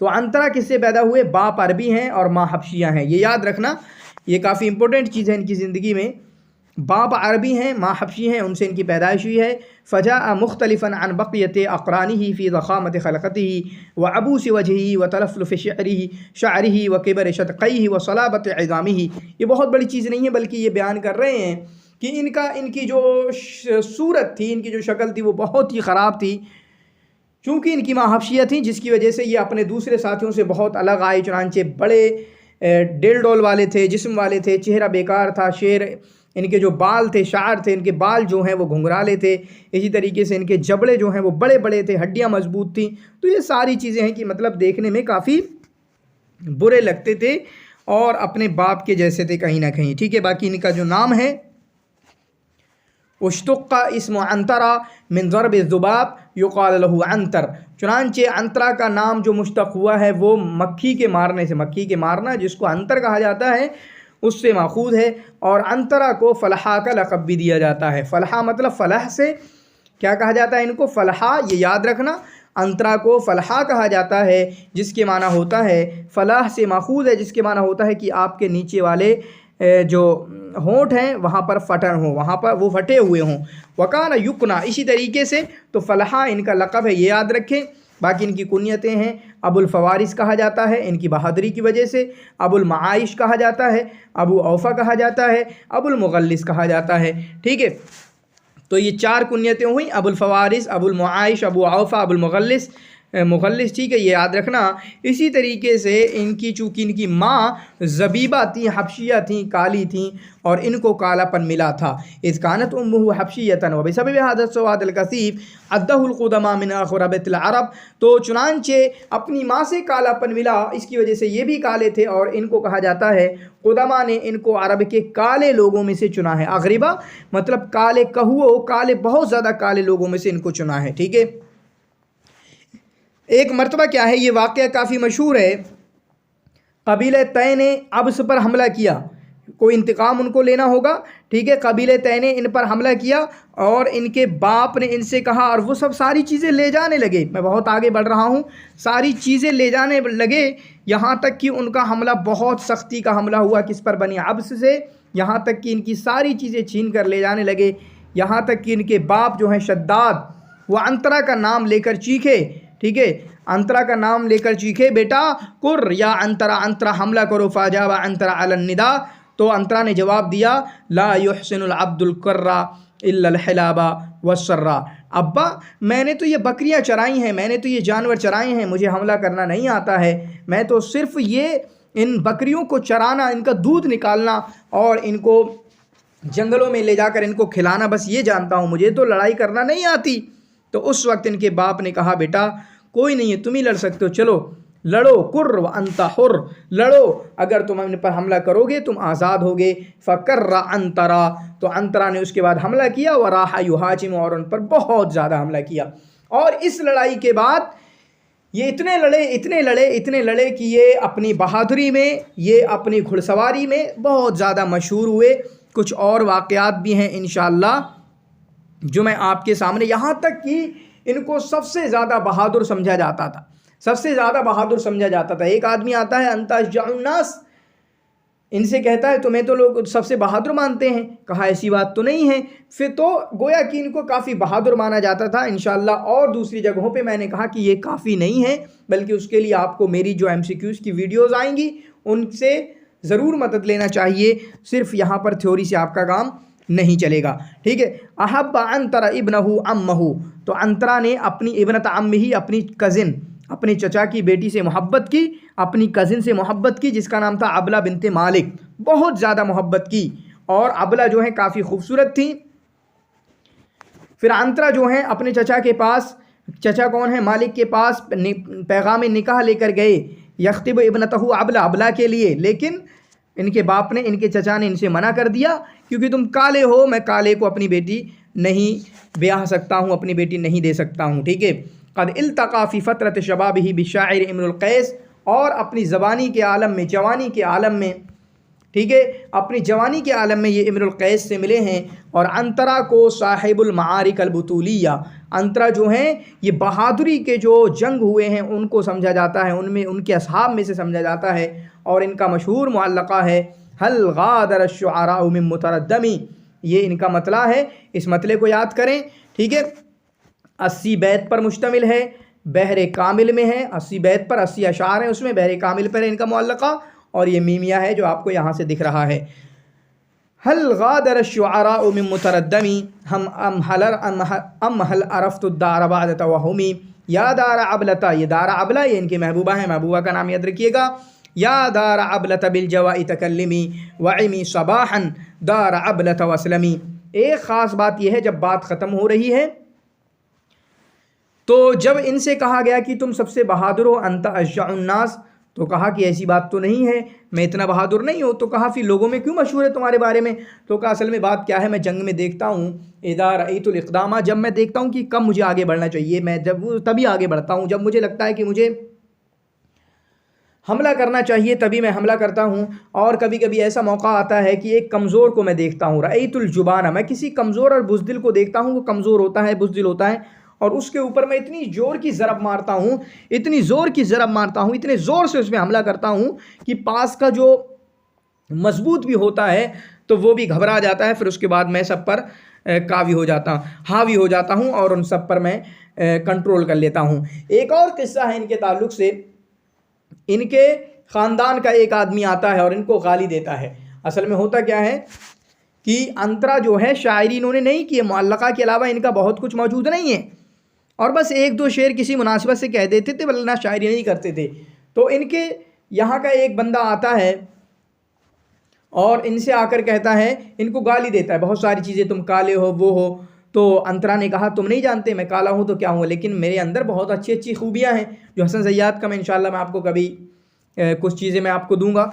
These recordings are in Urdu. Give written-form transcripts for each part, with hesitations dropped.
تو عنترہ کس سے پیدا ہوئے؟ باپ عربی ہیں اور ماں حبشیہ ہیں، یہ یاد رکھنا، یہ کافی امپورٹنٹ چیز ہے ان کی زندگی میں۔ باپ عربی ہیں، ماں حبشی ہیں، ان سے ان کی پیدائش ہوئی ہے۔ فجاء مختلفا عن بقیت اقرانہ فی ضخامت خلقتہ وعبوس وجہہ وتلفلف شعرہ وکبر شدقیہ وصلابت عظامہ۔ یہ بہت بڑی چیز نہیں ہے، بلکہ یہ بیان کر رہے ہیں کہ ان کی جو صورت تھی، ان کی جو شکل تھی وہ بہت ہی خراب تھی، چونکہ ان کی ماں حبشیہ تھیں، جس کی وجہ سے یہ اپنے دوسرے ساتھیوں سے بہت الگ آئے۔ چنانچہ بڑے ڈیل ڈول والے تھے، جسم والے تھے، چہرہ بیکار تھا، شیر ان کے جو بال تھے، شعر تھے، ان کے بال جو ہیں وہ گھنگرالے تھے، اسی طریقے سے ان کے جبڑے جو ہیں وہ بڑے بڑے تھے، ہڈیاں مضبوط تھیں۔ تو یہ ساری چیزیں ہیں کہ مطلب دیکھنے میں کافی برے لگتے تھے اور اپنے باپ کے جیسے تھے کہیں نہ کہیں، ٹھیک ہے۔ باقی ان کا جو نام ہے اشتق اسم عنترہ من ضرب الذباب یقال له عنتر، چنانچہ عنترہ کا نام جو مشتق ہوا ہے وہ مکھی کے مارنے سے، مکھی کے مارنا جس کو عنتر کہا جاتا ہے اس سے ماخوذ ہے۔ اور عنترہ کو فلحہ کا لقب بھی دیا جاتا ہے۔ فلحہ مطلب فلح سے کیا کہا جاتا ہے ان کو؟ فلحہ، یہ یاد رکھنا، عنترہ کو فلحہ کہا جاتا ہے، جس کے معنی ہوتا ہے فلاح سے ماخوذ ہے، جس کے معنی ہوتا ہے کہ آپ کے نیچے والے جو ہونٹ ہیں وہاں پر پھٹن ہوں، وہاں پر وہ پھٹے ہوئے ہوں۔ وکان یکنا، اسی طریقے سے تو فلحہ ان کا لقب ہے، یہ یاد رکھیں۔ باقی ان کی کنیتیں ہیں، ابو الفوارس کہا جاتا ہے ان کی بہادری کی وجہ سے، ابو المعائش کہا جاتا ہے، ابو اوفا کہا جاتا ہے، ابو المغلس کہا جاتا ہے، ٹھیک ہے۔ تو یہ 4 کنیتیں ہوئیں، ابو الفوارس، ابو المعائش، ابو اوفا، ابو المغلس، ٹھیک ہے، یہ یاد رکھنا۔ اسی طریقے سے ان کی چونکہ ان کی ماں زبیبہ تھیں، حبشیہ تھیں، کالی تھیں اور ان کو کالا پن ملا تھا۔ اذ کانت امہ حبشیۃ وبسبب هذا السواد الکثیف عدہ القدماء من اغربۃ العرب، تو چنانچہ اپنی ماں سے کالا پن ملا، اس کی وجہ سے یہ بھی کالے تھے اور ان کو کہا جاتا ہے، قدماء نے ان کو عرب کے کالے لوگوں میں سے چنا ہے۔ اغربہ مطلب کالے کہو، کالے بہت زیادہ کالے لوگوں میں سے ان کو چنا ہے، ٹھیک ہے۔ ایک مرتبہ کیا ہے، یہ واقعہ کافی مشہور ہے، قبیلہ طے نے ابس پر حملہ کیا، کوئی انتقام ان کو لینا ہوگا، ٹھیک ہے۔ قبیلہ طے نے ان پر حملہ کیا اور ان کے باپ نے ان سے کہا، اور وہ سب ساری چیزیں لے جانے لگے، میں بہت آگے بڑھ رہا ہوں، ساری چیزیں لے جانے لگے، یہاں تک کہ ان کا حملہ بہت سختی کا حملہ ہوا، کس پر؟ بنی ابس سے، یہاں تک کہ ان کی ساری چیزیں چھین کر لے جانے لگے، یہاں تک کہ ان کے باپ جو ہیں شداد، وہ عنترہ کا نام لے کر چیخے، ٹھیک ہے، عنترہ کا نام لے کر چیخے، بیٹا کر یا عنترہ، عنترہ حملہ کرو۔ فاجاب عنترہ علی النداء، تو عنترہ نے جواب دیا، لا یحسن العبد الکر الا الحلاب والسرا، ابا میں نے تو یہ بکریاں چرائی ہیں، میں نے تو یہ جانور چرائے ہیں، مجھے حملہ کرنا نہیں آتا ہے، میں تو صرف یہ ان بکریوں کو چرانا، ان کا دودھ نکالنا اور ان کو جنگلوں میں لے جا کر ان کو کھلانا، بس یہ جانتا ہوں، مجھے تو لڑائی کرنا نہیں آتی۔ تو اس وقت ان کے باپ نے کہا، بیٹا کوئی نہیں ہے، تم ہی لڑ سکتے ہو، چلو لڑو، کر وانت حر، لڑو، اگر تم ان پر حملہ کرو گے تم آزاد ہوگے۔ فکر عنترہ، تو عنترہ نے اس کے بعد حملہ کیا، وراح یہاجم، اور ان پر بہت زیادہ حملہ کیا۔ اور اس لڑائی کے بعد یہ اتنے لڑے کہ یہ اپنی بہادری میں، یہ اپنی گھڑ سواری میں بہت زیادہ مشہور ہوئے۔ کچھ اور واقعات بھی ہیں انشاءاللہ جو میں آپ کے سامنے، یہاں تک کہ ان کو سب سے زیادہ بہادر سمجھا جاتا تھا، سب سے زیادہ بہادر سمجھا جاتا تھا۔ ایک آدمی آتا ہے، انت اشجع الناس، ان سے کہتا ہے تمہیں تو لوگ سب سے بہادر مانتے ہیں، کہا ایسی بات تو نہیں ہے، پھر تو گویا کہ ان کو کافی بہادر مانا جاتا تھا۔ انشاءاللہ اور دوسری جگہوں پہ میں نے کہا کہ یہ کافی نہیں ہے، بلکہ اس کے لیے آپ کو میری جو MCQs کی ویڈیوز آئیں گی ان سے ضرور مدد لینا چاہیے، صرف یہاں پر تھیوری سے آپ کا کام نہیں چلے گا، ٹھیک ہے۔ احب عنترہ ابنہ عمہ، تو عنترہ نے اپنی ابنت عمہ، اپنی کزن، اپنے چچا کی بیٹی سے محبت کی، اپنی کزن سے محبت کی جس کا نام تھا عبلہ بنت مالک، بہت زیادہ محبت کی، اور عبلہ جو ہیں کافی خوبصورت تھیں۔ پھر عنترہ جو ہیں اپنے چچا کے پاس، چچا کون ہے؟ مالک کے پاس پیغام نکاح لے کر گئے، یخطب ابنتہ عبلہ، عبلہ کے لیے، لیکن ان کے باپ نے، ان کے چچا نے ان سے منع کر دیا، کیونکہ تم کالے ہو، میں کالے کو اپنی بیٹی نہیں بیاہ سکتا ہوں، اپنی بیٹی نہیں دے سکتا ہوں، ٹھیک ہے۔ قد التقى فی فترۃ شبابہ بالشاعر امرؤ القیس، اور اپنی زبانی کے عالم میں، جوانی کے عالم میں ٹھیک ہے، اپنی جوانی کے عالم میں یہ امرؤ القیس سے ملے ہیں، اور انترا کو صاحب المعارک البطولیہ، انترا جو ہیں یہ بہادری کے جو جنگ ہوئے ہیں ان کو سمجھا جاتا ہے، ان میں ان کے اصحاب میں سے سمجھا جاتا ہے، اور ان کا مشہور معلقہ ہے هل غادر الشعراء من متردمی، یہ ان کا مطلع ہے، اس مطلع کو یاد کریں، ٹھیک ہے، 80 بیت پر مشتمل ہے، بحر کامل میں ہے، 80 بیت پر 80 اشعار ہیں، اس میں بحر کامل پر ہے ان کا معلقہ، اور یہ میمیہ ہے جو آپ کو یہاں سے دکھ رہا ہے، هل غادر الشعراء من متردمی ام هل عرفت الدار بعد توہمی، یا دار عبلتا، یہ دار عبلہ یہ ان کی محبوبہ ہیں، محبوبہ کا نام یاد رکھیے گا، یا دار عبلت بالجواء تکلمی وعمی صباحا دار عبلت واسلمی۔ ایک خاص بات یہ ہے، جب بات ختم ہو رہی ہے تو جب ان سے کہا گیا کہ تم سب سے بہادر ہو، انت اشجع الناس، تو کہا کہ ایسی بات تو نہیں ہے، میں اتنا بہادر نہیں ہوں، تو کہا پھر لوگوں میں کیوں مشہور ہے تمہارے بارے میں؟ تو کہا اصل میں بات کیا ہے، میں جنگ میں دیکھتا ہوں اذا رأیت الاقدامہ، جب میں دیکھتا ہوں کہ کب مجھے آگے بڑھنا چاہیے، میں جب تبھی آگے بڑھتا ہوں، جب مجھے لگتا ہے کہ مجھے حملہ کرنا چاہیے تبھی میں حملہ کرتا ہوں، اور کبھی کبھی ایسا موقع آتا ہے کہ ایک کمزور کو میں دیکھتا ہوں، رأیت الجبانہ، میں کسی کمزور اور بزدل کو دیکھتا ہوں، وہ کمزور ہوتا ہے، بزدل ہوتا ہے، اور اس کے اوپر میں اتنی زور کی ضرب مارتا ہوں، اتنی زور کی ضرب مارتا ہوں، اتنے زور سے اس میں حملہ کرتا ہوں کہ پاس کا جو مضبوط بھی ہوتا ہے تو وہ بھی گھبرا جاتا ہے، پھر اس کے بعد میں سب پر حاوی ہو جاتا ہوں، اور ان سب پر میں کنٹرول کر لیتا ہوں۔ ایک اور قصہ ہے ان کے تعلق سے، ان کے خاندان کا ایک آدمی آتا ہے اور ان کو گالی دیتا ہے۔ اصل میں ہوتا کیا ہے کہ انترا جو ہے شاعری انہوں نے نہیں کی ہے، معلقہ کے علاوہ ان کا بہت کچھ موجود نہیں ہے، اور بس ایک دو شعر کسی مناسبت سے کہہ دیتے تھے ورنہ شاعری نہیں کرتے تھے۔ تو ان کے یہاں کا ایک بندہ آتا ہے اور ان سے آ کر کہتا ہے، ان کو گالی دیتا ہے، بہت ساری چیزیں، تم کالے ہو، وہ ہو۔ تو انترا نے کہا تم نہیں جانتے میں کالا ہوں تو کیا ہوں، لیکن میرے اندر بہت اچھی اچھی خوبیاں ہیں، جو حسن زیات کا میں انشاءاللہ میں آپ کو کبھی کچھ چیزیں میں آپ کو دوں گا،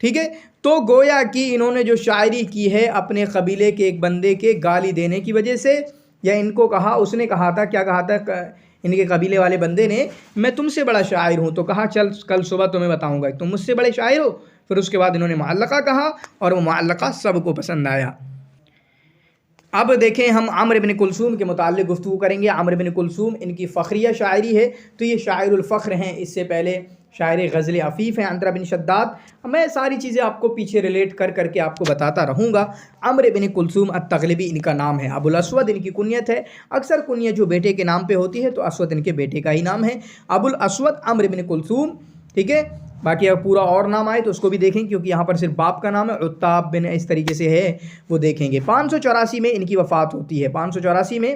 ٹھیک ہے۔ تو گویا کہ انہوں نے جو شاعری کی ہے اپنے قبیلے کے ایک بندے کے گالی دینے کی وجہ سے، یا ان کو کہا، اس نے کہا تھا، کیا کہا تھا ان کے قبیلے والے بندے نے، میں تم سے بڑا شاعر ہوں، تو کہا چل کل صبح تمہیں بتاؤں گا تم مجھ سے بڑے شاعر ہو۔ پھر اس کے بعد انہوں نے معلقہ کہا اور وہ معلقہ سب کو پسند آیا۔ اب دیکھیں ہم عمرو بن کلثوم کے متعلق گفتگو کریں گے۔ عمرو بن کلثوم ان کی فخریہ شاعری ہے، تو یہ شاعر الفخر ہیں، اس سے پہلے شاعر غزل عفیف ہیں عنترہ بن شداد۔ میں ساری چیزیں آپ کو پیچھے ریلیٹ کر کر کے آپ کو بتاتا رہوں گا۔ عمرو بن کلثوم التغلبی ان کا نام ہے، ابو الاسود ان کی کنیت ہے، اکثر کنیت جو بیٹے کے نام پہ ہوتی ہے تو اسود ان کے بیٹے کا ہی نام ہے، ابو الاسود عمرو بن کلثوم، ٹھیک ہے۔ باقی اگر پورا اور نام آئے تو اس کو بھی دیکھیں، کیونکہ یہاں پر صرف باپ کا نام ہے، عتاب بن اس طریقے سے ہے، وہ دیکھیں گے۔ 584 میں ان کی وفات ہوتی ہے، 584 میں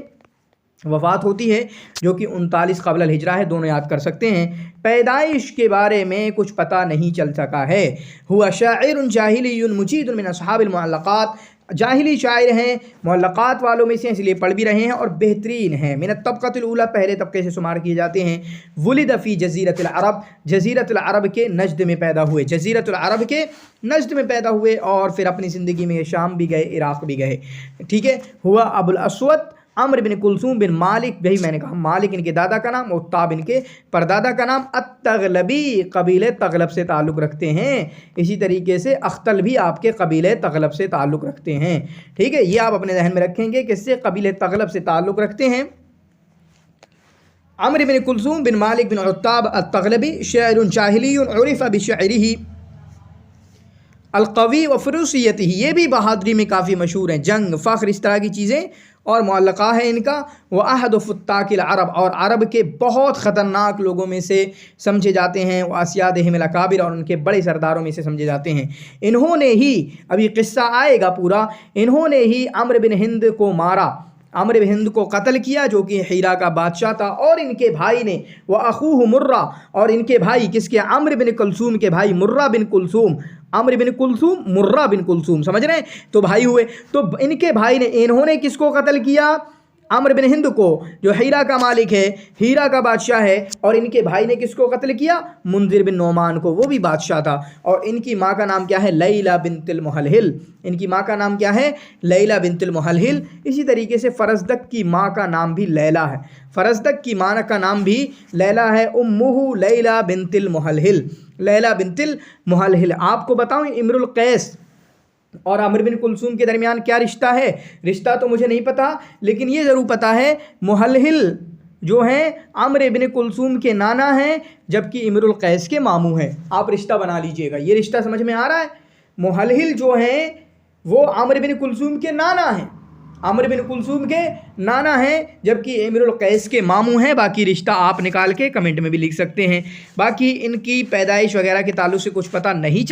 وفات ہوتی ہے، جو کہ 39 قبل الہجرہ ہے، دونوں یاد کر سکتے ہیں۔ پیدائش کے بارے میں کچھ پتہ نہیں چل سکا ہے۔ ہوا شاعر جاہلی مجید من اصحاب المعلقات، جاہلی شاعر ہیں، معلقات والوں میں سے، اس لیے پڑھ بھی رہے ہیں، اور بہترین ہیں۔ من الطبقۃ الاولیٰ، پہلے طبقے سے شمار کیے جاتے ہیں۔ ولد فی جزیرۃ العرب، جزیرۃ العرب کے نجد میں پیدا ہوئے، جزیرۃ العرب کے نجد میں پیدا ہوئے، اور پھر اپنی زندگی میں شام بھی گئے، عراق بھی گئے، ٹھیک ہے۔ ہوا ابو الاسود عمرو بن کلثوم بن مالک، یہی میں نے کہا، مالک ان کے دادا کا نام، عتاب ان کے پردادا کا نام، التغلبی قبیلے تغلب سے تعلق رکھتے ہیں۔ اسی طریقے سے اختل بھی آپ کے قبیلے تغلب سے تعلق رکھتے ہیں، ٹھیک ہے۔ یہ آپ اپنے ذہن میں رکھیں گے کہ اس سے قبیلے تغلب سے تعلق رکھتے ہیں۔ عمرو بن کلثوم بن مالک بن عتاب التغلبی شاعر جاہلی عرف بشعرہ القوی و فروسیتہ، یہ بھی بہادری میں کافی مشہور ہیں، جنگ، فخر، اس طرح کی چیزیں، اور معلقہ ہے ان کا۔ وہ احد فتاک العرب، اور عرب کے بہت خطرناک لوگوں میں سے سمجھے جاتے ہیں، وہ اسیادہم الاکابر، اور ان کے بڑے سرداروں میں سے سمجھے جاتے ہیں۔ انہوں نے ہی، ابھی قصہ آئے گا پورا، انہوں نے ہی عمرو بن ہند کو مارا، عمرو بن ہند کو قتل کیا، جو کہ حیرہ کا بادشاہ تھا، اور ان کے بھائی نے، وہ اخوہ مرہ، اور ان کے بھائی، کس کے؟ عمرو بن کلثوم کے بھائی مرہ بن کلثوم، عمرو بن کلثوم، مرہ بن کلثوم، سمجھ رہے ہیں؟ تو بھائی ہوئے، تو ان کے بھائی نے، انہوں نے کس کو قتل کیا؟ عمرو بن ہند کو جو ہیرا کا مالک ہے، ہیرا کا بادشاہ ہے، اور ان کے بھائی نے کس کو قتل کیا؟ منذر بن نعمان کو، وہ بھی بادشاہ تھا، اور ان کی ماں کا نام کیا ہے؟ لیلہ بنت المحلحل، ان کی ماں کا نام کیا ہے؟ لیلہ بنت المحلحل۔ اسی طریقے سے فرزدق کی ماں کا نام بھی لیلہ ہے، فرزدق کی ماں کا نام بھی لیلہ ہے، امہ لیلہ بنت المحلحل، لیلہ بنت المحلحل۔ آپ کو بتاؤں امر القیس اور عمرو بن کلثوم کے درمیان کیا رشتہ ہے؟ رشتہ تو مجھے نہیں پتا، لیکن یہ ضرور پتا ہے محلحل جو ہیں عمرو بن کلثوم کے نانا ہیں، جبکہ امر القیس کے ماموں ہیں۔ آپ رشتہ بنا لیجئے گا، یہ رشتہ سمجھ میں آ رہا ہے؟ محلحل جو ہیں وہ عمرو بن کلثوم کے نانا ہیں، عمرو بن کلثوم کے نانا ہیں، جبکہ امر القیس کے ماموں ہیں۔ باقی رشتہ آپ نکال کے کمنٹ میں بھی لکھ سکتے ہیں۔ باقی ان کی پیدائش وغیرہ کے تعلق سے کچھ پتہ نہیں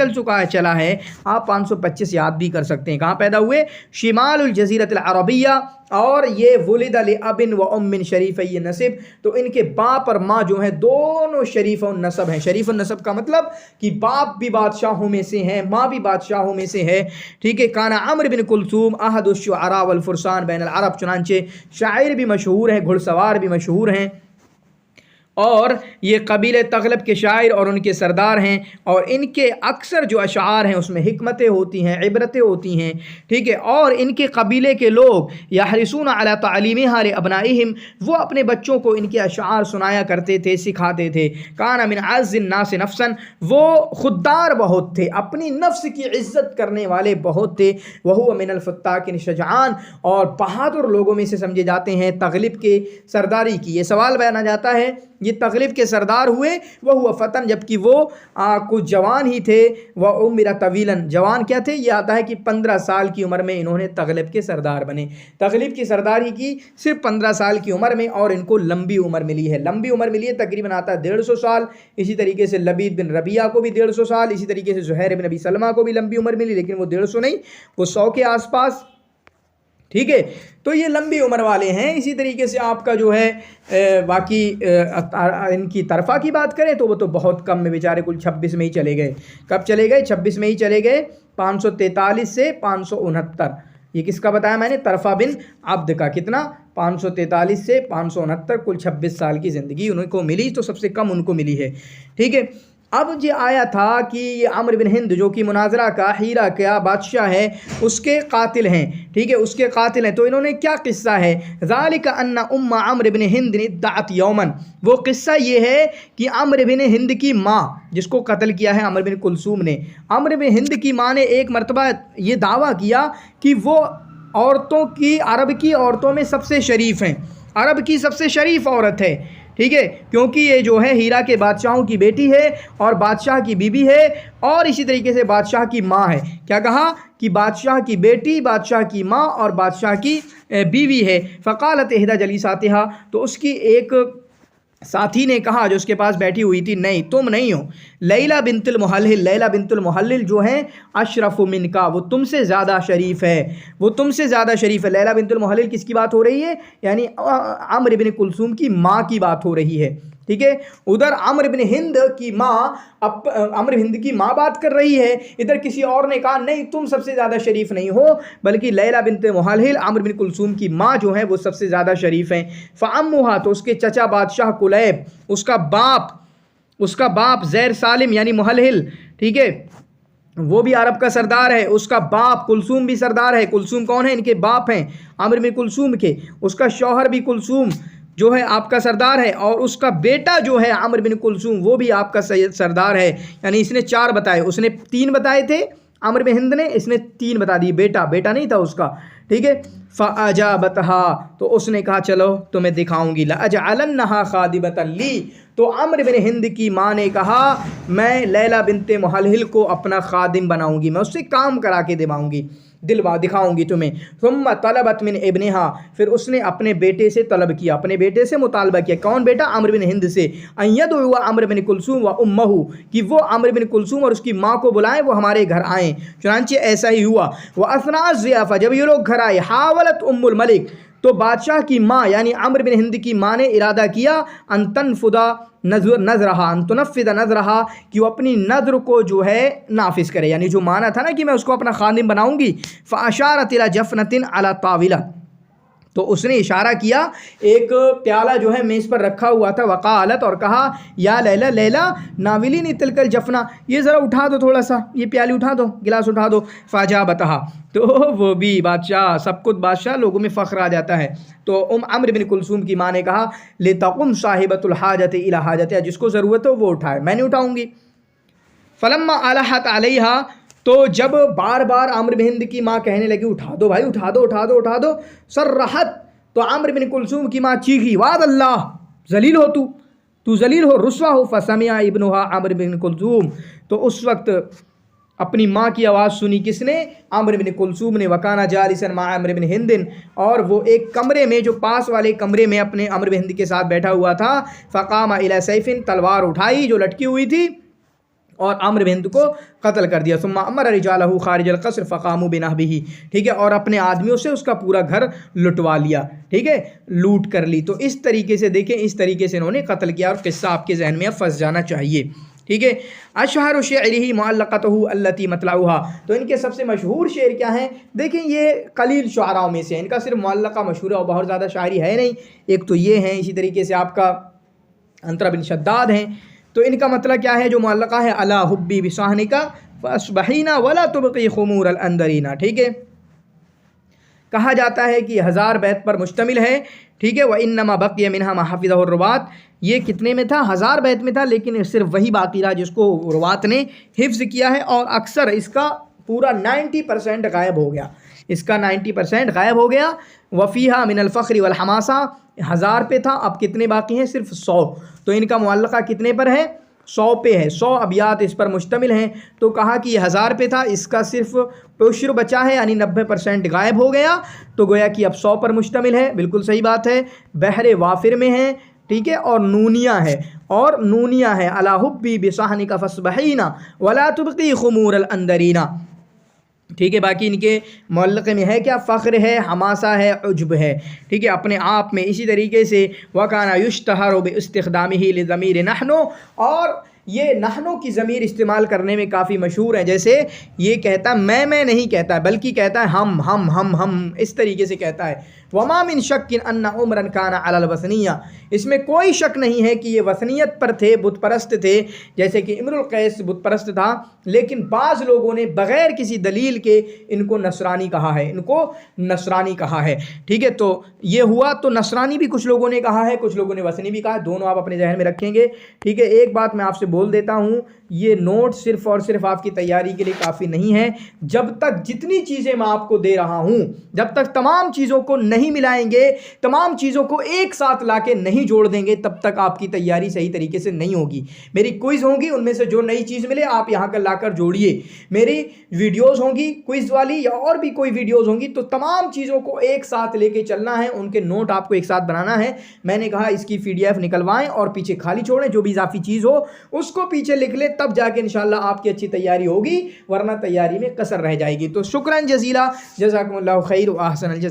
چلا ہے، آپ 525 یاد بھی کر سکتے ہیں۔ کہاں پیدا ہوئے؟ شمال الجزیرۃ العربیہ، اور یہ ولد لاب و ام شریفی نسب، تو ان کے باپ اور ماں جو ہیں دونوں شریف النسب ہیں۔ شریف النسب کا مطلب کہ باپ بھی بادشاہوں میں سے ہیں، ماں بھی بادشاہوں میں سے ہے، ٹھیک ہے۔ کانا عمرو بن کلثوم احد الشعراء والفرسان بین العرب، چنانچہ شاعر بھی مشہور ہیں، گھڑ سوار بھی مشہور ہیں، اور یہ قبیلہ تغلب کے شاعر اور ان کے سردار ہیں، اور ان کے اکثر جو اشعار ہیں اس میں حکمتیں ہوتی ہیں، عبرتیں ہوتی ہیں، ٹھیک ہے۔ اور ان کے قبیلے کے لوگ یحرصون علی تعلیمہا لابنائہم، وہ اپنے بچوں کو ان کے اشعار سنایا کرتے تھے، سکھاتے تھے۔ کان من اعز الناس نفسا، وہ خوددار بہت تھے، اپنی نفس کی عزت کرنے والے بہت تھے۔ وہو من الفتاک شجعان، اور بہادر لوگوں میں سے سمجھے جاتے ہیں۔ تغلب کے سرداری کی یہ سوال بیانا جاتا ہے، یہ تغلب کے سردار ہوئے، وہ ہوا فتن، جبکہ وہ کچھ جوان ہی تھے، وہ عمر طویلاً، جوان کیا تھے؟ یہ آتا ہے کہ 15 سال کی عمر میں انہوں نے تغلب کے سردار بنے، تغلب کی سرداری کی صرف 15 سال کی عمر میں، اور ان کو لمبی عمر ملی ہے، لمبی عمر ملی ہے، تقریباً آتا ہے 150 سال۔ اسی طریقے سے لبید بن ربیعہ کو بھی 150 سال، اسی طریقے سے زہیر بن ابی سلمہ کو بھی لمبی عمر ملی، لیکن وہ 150 نہیں، وہ 100 کے آس پاس، ٹھیک ہے۔ تو یہ لمبی عمر والے ہیں۔ اسی طریقے سے آپ کا جو ہے باقی ان کی طرفہ کی بات کریں تو وہ تو بہت کم میں، بیچارے کل 26 میں ہی چلے گئے۔ کب چلے گئے؟ 26 میں ہی چلے گئے، 543 سے 569۔ یہ کس کا بتایا میں نے؟ طرفہ بن عبد کا۔ کتنا؟ 543 سے 569، کل 26 سال کی زندگی ان کو ملی، تو سب سے کم ان کو ملی ہے، ٹھیک ہے۔ اب یہ آیا تھا کہ یہ عمرو بن ہند جو کہ مناظرہ کا ہیرا کا بادشاہ ہے، اس کے قاتل ہیں، ٹھیک ہے، اس کے قاتل ہیں۔ تو انہوں نے کیا قصہ ہے؟ ذالک ان ام عمرو بن ہند ادعت یوما، وہ قصہ یہ ہے کہ عمرو بن ہند کی ماں، جس کو قتل کیا ہے عمرو بن کلثوم نے، عمرو بن ہند کی ماں نے ایک مرتبہ یہ دعویٰ کیا کہ وہ عورتوں کی، عرب کی عورتوں میں سب سے شریف ہیں، عرب کی سب سے شریف عورت ہے، ٹھیک ہے، کیونکہ یہ جو ہے ہیرا کے بادشاہوں کی بیٹی ہے، اور بادشاہ کی بیوی ہے، اور اسی طریقے سے بادشاہ کی ماں ہے۔ کیا کہا؟ کہ بادشاہ کی بیٹی، بادشاہ کی ماں، اور بادشاہ کی بیوی ہے۔ فقالت احدی جلیساتہا، تو اس کی ایک ساتھی نے کہا جو اس کے پاس بیٹھی ہوئی تھی، نہیں تم نہیں ہو، لیلہ بنت المحلحل، لیلہ بنت المحلحل جو ہیں اشرف منکا، وہ تم سے زیادہ شریف ہے، وہ تم سے زیادہ شریف ہے۔ لیلہ بنت المحلحل کس کی بات ہو رہی ہے؟ یعنی عمرو بن کلثوم کی ماں کی بات ہو رہی ہے، ٹھیک ہے۔ ادھر عمرو بن ہند کی ماں، عمرو ہند کی ماں بات کر رہی ہے، ادھر کسی اور نے کہا نہیں تم سب سے زیادہ شریف نہیں ہو، بلکہ لیلہ بنت محلحل عمرو بن کلثوم کی ماں جو ہے وہ سب سے زیادہ شریف ہیں۔ فعمھا، تو اس کے چچا بادشاہ کلیب، اس کا باپ زیر سالم یعنی محلحل، ٹھیک ہے، وہ بھی عرب کا سردار ہے، اس کا باپ کلثوم بھی سردار ہے۔ کلثوم کون ہے؟ ان کے باپ ہیں عمرو بن کلثوم کے، اس کا شوہر بھی کلثوم جو ہے آپ کا سردار ہے، اور اس کا بیٹا جو ہے عمرو بن کلثوم وہ بھی آپ کا سردار ہے۔ یعنی اس نے 4 بتائے، اس نے 3 بتائے تھے عمرو بن ہند نے، اس نے 3 بتا دی، بیٹا نہیں تھا اس کا، ٹھیک ہے۔ فَأَجَابَتْهَا، تو اس نے کہا چلو تمہیں دکھاؤں گی، لَأَجْعَلَنَّهَا خَادِمَةً لِّي، تو عمرو بن ہند کی ماں نے کہا میں لیلہ بنت محلحل کو اپنا خادم بناؤں گی، میں اس سے کام کرا کے دکھاؤں گی تمہیں۔ ثم طلبت من ابنها، پھر اس نے اپنے بیٹے سے طلب کیا، اپنے بیٹے سے مطالبہ کیا، کون بیٹا؟ عمرو بن ہند سے، ان يدعو عمرو بن کلثوم و امه، کہ وہ عمرو بن کلثوم اور اس کی ماں کو بلائیں، وہ ہمارے گھر آئیں۔ چنانچہ ایسا ہی ہوا۔ واثناء الضیافہ، جب یہ لوگ گھر آئے، حاولت ام الملک، تو بادشاہ کی ماں یعنی عمرو بن ہند کی ماں نے ارادہ کیا ان تنفذ نذرہا، کہ وہ اپنی نذر کو جو ہے نافذ کرے، یعنی جو مانا تھا نا کہ میں اس کو اپنا خادم بناؤں گی۔ فاشارت الی جفنۃ علی طاولہ، تو اس نے اشارہ کیا، ایک پیالہ جو ہے میز پر رکھا ہوا تھا، وقالت اور کہا یا لیلا لیلا ناولینی تلک الجفنا، یہ ذرا اٹھا دو، تھوڑا سا یہ پیالی اٹھا دو، گلاس اٹھا دو. فاجابتہا، تو وہ بھی بادشاہ، سب کچھ بادشاہ، لوگوں میں فخر آ جاتا ہے. تو عمرو بن کلثوم کی ماں نے کہا لتقم صاحبۃ الحاجۃ الی حاجتها، جس کو ضرورت ہو وہ اٹھائے، میں نہیں اٹھاؤں گی. فلما الحت علیہا، تو جب بار بار عمرو بن ہند کی ماں کہنے لگی اٹھا دو بھائی، اٹھا دو اٹھا دو اٹھا دو، صرحت، تو عمرو بن کلثوم کی ماں چیخی وعد اللہ، ذلیل ہو تو ذلیل ہو، رسوا ہو. فسمع ابنہا عمرو بن کلثوم، تو اس وقت اپنی ماں کی آواز سنی کس نے؟ عمرو بن کلثوم نے. وکانا جالسا مع عمرو بن ہند، اور وہ ایک کمرے میں، جو پاس والے کمرے میں اپنے عمرو بن ہند کے ساتھ بیٹھا ہوا تھا. فقام الی سیف، تلوار اٹھائی جو لٹکی ہوئی تھی اور عمرو بن ہند کو قتل کر دیا. ثم امر رجالہ خارج القصر فقاموا بنہبہ، ٹھیک ہے، اور اپنے آدمیوں سے اس کا پورا گھر لٹوا لیا، ٹھیک ہے، لوٹ کر لی. تو اس طریقے سے دیکھیں، اس طریقے سے انہوں نے قتل کیا، اور قصہ آپ کے ذہن میں اب پھنس جانا چاہیے، ٹھیک ہے. اشہر شعرہ معلقتہ التی مطلعها، تو ان کے سب سے مشہور شعر کیا ہیں؟ دیکھیں یہ قلیل شعراء میں سے ہیں، ان کا صرف معلقہ مشہور ہے اور بہت زیادہ شاعری ہے نہیں. ایک تو یہ ہیں، اسی طریقے سے آپ کا انطرا بن شداد ہیں. تو ان کا مطلب کیا ہے جو معلقہ ہے؟ الا حبی بصحنکا فاصبحینا ولا تبقی خمور الاندرینا، ٹھیک ہے. کہا جاتا ہے کہ 1000 بیت پر مشتمل ہے، ٹھیک ہے. وانما بقی منها ما حفظه الرواة، یہ کتنے میں تھا؟ 1000 بیت میں تھا، لیکن صرف وہی باقی رہا جس کو روات نے حفظ کیا ہے، اور اکثر اس کا پورا 90% غائب ہو گیا، اس کا 90% غائب ہو گیا. وفیہا من الفخر والحماسہ، 1000 پہ تھا، اب کتنے باقی ہیں؟ صرف 100. تو ان کا معلقہ کتنے پر ہے؟ 100 پہ ہے، 100 ابیات اس پر مشتمل ہیں. تو کہا کہ یہ 1000 پہ تھا، اس کا صرف عشر بچا ہے، یعنی 90% غائب ہو گیا، تو گویا کہ اب 100 پر مشتمل ہے. بالکل صحیح بات ہے. بحر وافر میں ہے، ٹھیک ہے، اور نونیہ ہے، اور نونیہ ہے الا حبی بصحنک فاصبحینا ولا تبقی خمور الاندرینا، ٹھیک ہے. باقی ان کے معلقے میں ہے کیا؟ فخر ہے، حماسہ ہے، عجب ہے، ٹھیک ہے، اپنے آپ میں. اسی طریقے سے وکانا یشتہر باستخدامہ لضمیر نحن، اور یہ نحنو کی ضمیر استعمال کرنے میں کافی مشہور ہے. جیسے یہ کہتا میں نہیں کہتا ہے، بلکہ کہتا ہے ہم، اس طریقے سے کہتا ہے. وما من شک ان عمرا کان علی الوثنیہ، اس میں کوئی شک نہیں ہے کہ یہ وثنیت پر تھے، بت پرست تھے. جیسے کہ امر القیس بت پرست تھا، لیکن بعض لوگوں نے بغیر کسی دلیل کے ان کو نصرانی کہا ہے، ان کو نصرانی کہا ہے، ٹھیک ہے. تو یہ ہوا، تو نصرانی بھی کچھ لوگوں نے کہا ہے، کچھ لوگوں نے وثنی بھی کہا ہے، دونوں آپ اپنے ذہن میں رکھیں گے، ٹھیک ہے. ایک بات میں آپ سے بول دیتا ہوں، یہ نوٹ صرف اور صرف آپ کی تیاری کے لیے کافی نہیں ہے. جب تک جتنی چیزیں میں آپ کو دے رہا ہوں، جب تک تمام چیزوں کو نہیں ملائیں گے، تمام چیزوں کو ایک ساتھ لا کے نہیں جوڑ دیں گے، تب تک آپ کی تیاری صحیح طریقے سے نہیں ہوگی. میری کوئز ہوں گی، ان میں سے جو نئی چیز ملے آپ یہاں کا لا کر جوڑیے. میری ویڈیوز ہوں گی کوئز والی، یا اور بھی کوئی ویڈیوز ہوں گی، تو تمام چیزوں کو ایک ساتھ لے کے چلنا ہے، ان کے نوٹ آپ کو ایک ساتھ بنانا ہے. میں نے کہا اس کی PDF نکلوائیں اور پیچھے خالی چھوڑیں، جو بھی اضافی چیز ہو اس کو پیچھے لکھ لیں، تب جا کے انشاءاللہ آپ کی اچھی تیاری ہوگی، ورنہ تیاری میں کسر رہ جائے گی. تو شکراً جزیلا، جزاکم اللہ خیر و احسن الجزا.